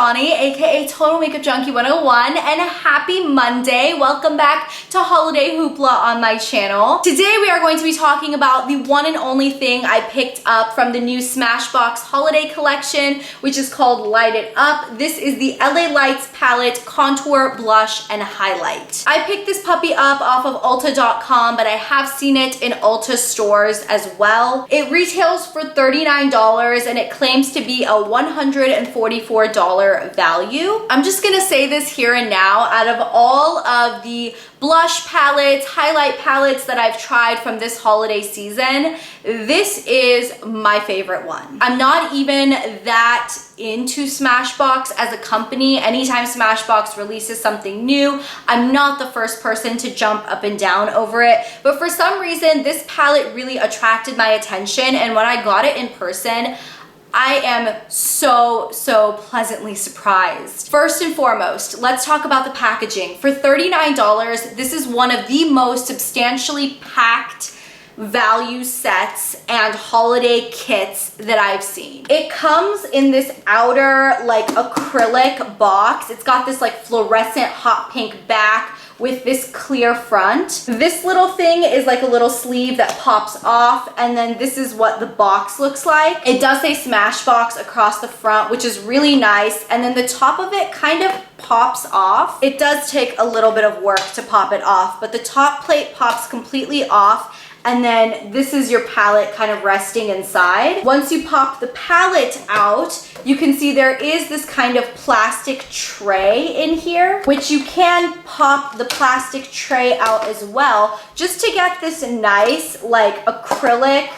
Eshani, aka Total Makeup Junkie 101, and happy Monday. Welcome back to Holiday Hoopla on my channel. Today we are going to be talking about the one and only thing I picked up from the new Smashbox holiday collection, which is called Light It Up. This is the LA Lights palette, contour, blush, and highlight. I picked this puppy up off of Ulta.com, but I have seen it in Ulta stores as well. It retails for $39 and it claims to be a $144 value. I'm just gonna say this here and now, out of all of the blush palettes, highlight palettes that I've tried from this holiday season, this is my favorite one. I'm not even that into Smashbox as a company. Anytime Smashbox releases something new, I'm not the first person to jump up and down over it. But for some reason, this palette really attracted my attention, and when I got it in person, I am so pleasantly surprised. First and foremost, let's talk about the packaging. For $39, this is one of the most substantially packed value sets and holiday kits that I've seen. It comes in this outer like acrylic box. It's got this like fluorescent hot pink back with this clear front. This little thing is like a little sleeve that pops off, and then this is what the box looks like. It does say Smashbox across the front, which is really nice, and then the top of it kind of pops off. It does take a little bit of work to pop it off, but the top plate pops completely off, and then this is your palette kind of resting inside. Once you pop the palette out, you can see there is this kind of plastic tray in here, which you can pop the plastic tray out as well, just to get this nice like acrylic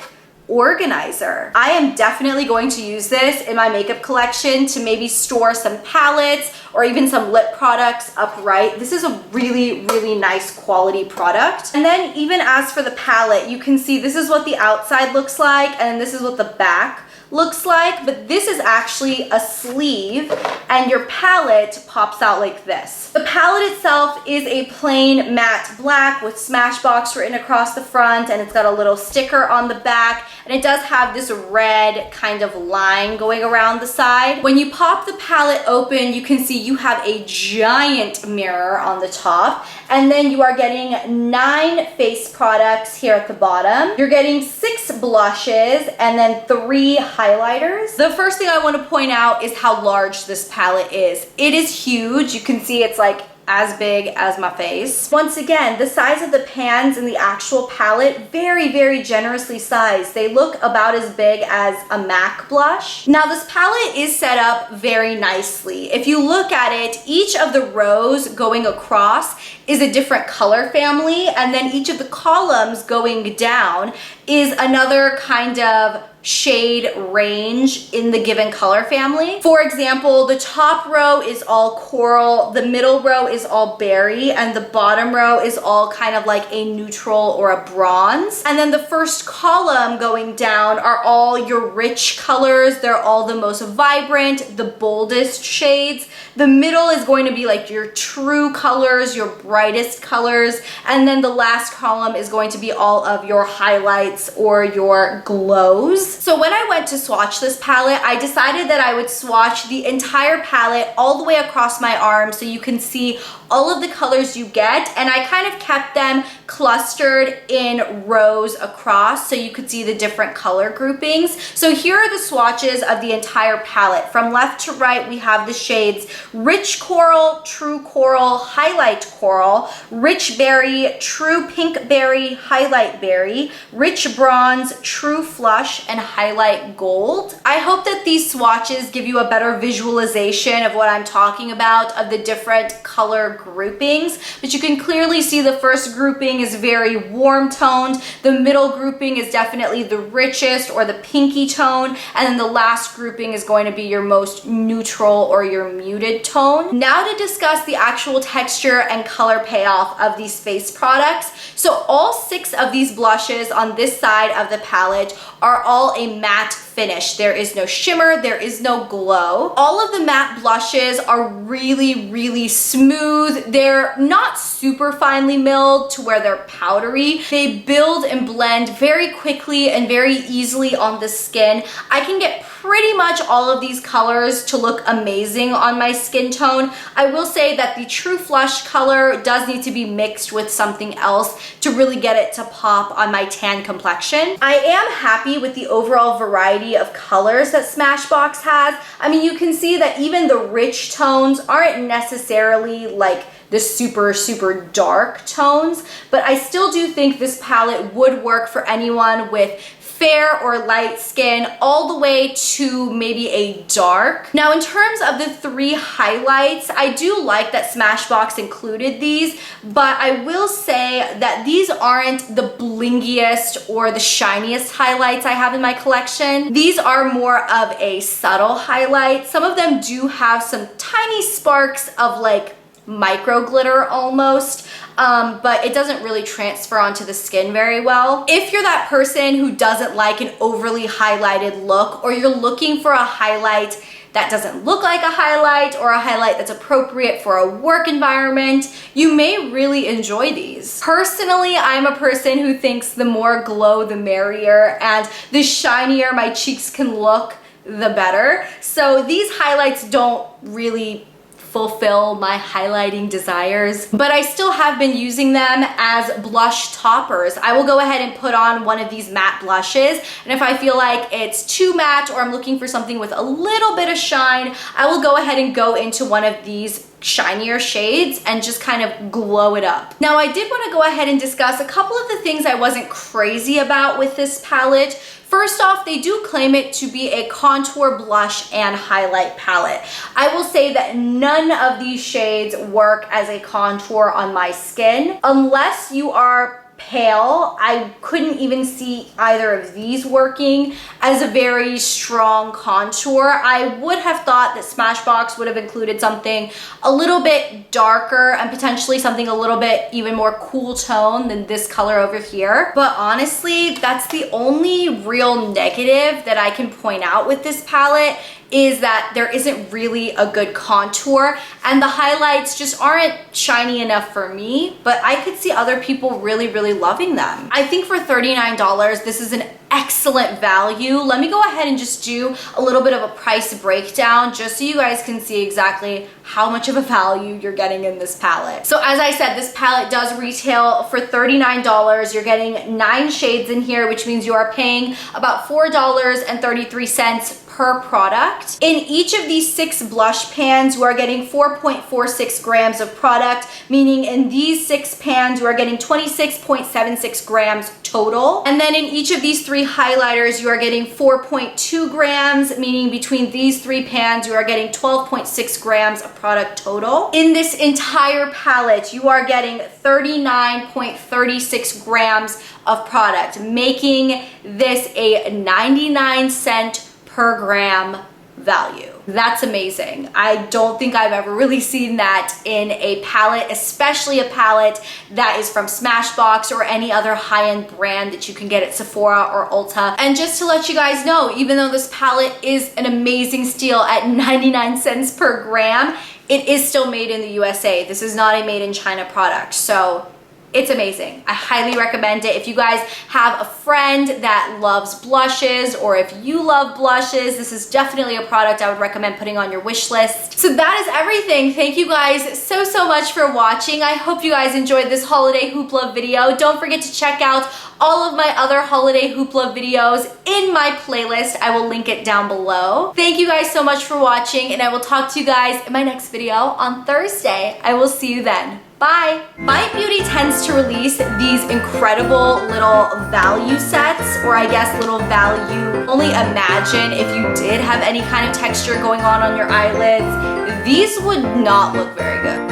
organizer. I am definitely going to use this in my makeup collection to maybe store some palettes or even some lip products upright. This is a really nice quality product. And then even as for the palette, you can see this is what the outside looks like, and this is what the back looks like, but this is actually a sleeve and your palette pops out like this. The palette itself is a plain matte black with Smashbox written across the front, and it's got a little sticker on the back, and it does have this red kind of line going around the side. When you pop the palette open, you can see you have a giant mirror on the top, and then you are getting 9 face products here at the bottom. You're getting 6 blushes and then 3 highlighters. The first thing I want to point out is how large this palette is. It is huge. You can see it's like as big as my face. Once again, the size of the pans in the actual palette, very generously sized. They look about as big as a MAC blush. Now this palette is set up very nicely. If you look at it, each of the rows going across is a different color family, and then each of the columns going down is another kind of shade range in the given color family. For example, the top row is all coral, the middle row is all berry, and the bottom row is all kind of like a neutral or a bronze. And then the first column going down are all your rich colors. They're all the most vibrant, the boldest shades. The middle is going to be like your true colors, your brightest colors, and then the last column is going to be all of your highlights or your glows. So when I went to swatch this palette, I decided that I would swatch the entire palette all the way across my arm so you can see all of the colors you get, and I kind of kept them clustered in rows across so you could see the different color groupings. So here are the swatches of the entire palette. From left to right, we have the shades Rich Coral, True Coral, Highlight Coral, Rich Berry, True Pink Berry, Highlight Berry, Rich Bronze, True Flush, and Highlight Gold. I hope that these swatches give you a better visualization of what I'm talking about, of the different color groupings, but you can clearly see the first grouping is very warm toned, the middle grouping is definitely the richest or the pinky tone, and then the last grouping is going to be your most neutral or your muted tone. Now to discuss the actual texture and color payoff of these face products. So all 6 of these blushes on this side of the palette are all a matte finish. There is no shimmer, there is no glow. All of the matte blushes are really smooth. They're not super finely milled to where they're powdery. They build and blend very quickly and very easily on the skin. I can get pretty much all of these colors to look amazing on my skin tone. I will say that the True Flush color does need to be mixed with something else to really get it to pop on my tan complexion. I am happy with the overall variety of colors that Smashbox has. I mean, you can see that even the rich tones aren't necessarily like the super, super dark tones, but I still do think this palette would work for anyone with fair or light skin all the way to maybe a dark. Now, in terms of the 3 highlights, I do like that Smashbox included these, but I will say that these aren't the blingiest or the shiniest highlights I have in my collection. These are more of a subtle highlight. Some of them do have some tiny sparks of like micro glitter almost, but it doesn't really transfer onto the skin very well. If you're that person who doesn't like an overly highlighted look, or you're looking for a highlight that doesn't look like a highlight, or a highlight that's appropriate for a work environment, you may really enjoy these. Personally, I'm a person who thinks the more glow, the merrier, and the shinier my cheeks can look, the better. So these highlights don't really fulfill my highlighting desires, but I still have been using them as blush toppers. I will go ahead and put on one of these matte blushes, and if I feel like it's too matte or I'm looking for something with a little bit of shine, I will go ahead and go into one of these shinier shades and just kind of glow it up. Now, I did want to go ahead and discuss a couple of the things I wasn't crazy about with this palette. First off, they do claim it to be a contour, blush, and highlight palette. I will say that none of these shades work as a contour on my skin. Unless you are pale, I couldn't even see either of these working as a very strong contour. I would have thought that Smashbox would have included something a little bit darker and potentially something a little bit even more cool tone than this color over here. But honestly, that's the only real negative that I can point out with this palette, is that there isn't really a good contour and the highlights just aren't shiny enough for me, but I could see other people really, really loving them. I think for $39, this is an excellent value. Let me go ahead and just do a little bit of a price breakdown just so you guys can see exactly how much of a value you're getting in this palette. So as I said, this palette does retail for $39. You're getting 9 shades in here, which means you are paying about $4.33 per product. In each of these 6 blush pans, you are getting 4.46 grams of product, meaning in these 6 pans, you are getting 26.76 grams total. And then in each of these 3 highlighters, you are getting 4.2 grams, meaning between these 3 pans, you are getting 12.6 grams of product total. In this entire palette, you are getting 39.36 grams of product, making this a 99-cent per gram value. That's amazing. I don't think I've ever really seen that in a palette, especially a palette that is from Smashbox or any other high-end brand that you can get at Sephora or Ulta. And just to let you guys know, even though this palette is an amazing steal at 99 cents per gram, it is still made in the USA. This is not a made in China product. So it's amazing. I highly recommend it. If you guys have a friend that loves blushes, or if you love blushes, this is definitely a product I would recommend putting on your wish list. So that is everything. Thank you guys so much for watching. I hope you guys enjoyed this holiday hoopla video. Don't forget to check out all of my other holiday hoopla videos in my playlist. I will link it down below. Thank you guys so much for watching, and I will talk to you guys in my next video on Thursday. I will see you then. Bye! Bite Beauty tends to release these incredible little value sets, or I guess little value. Only imagine if you did have any kind of texture going on your eyelids, these would not look very good.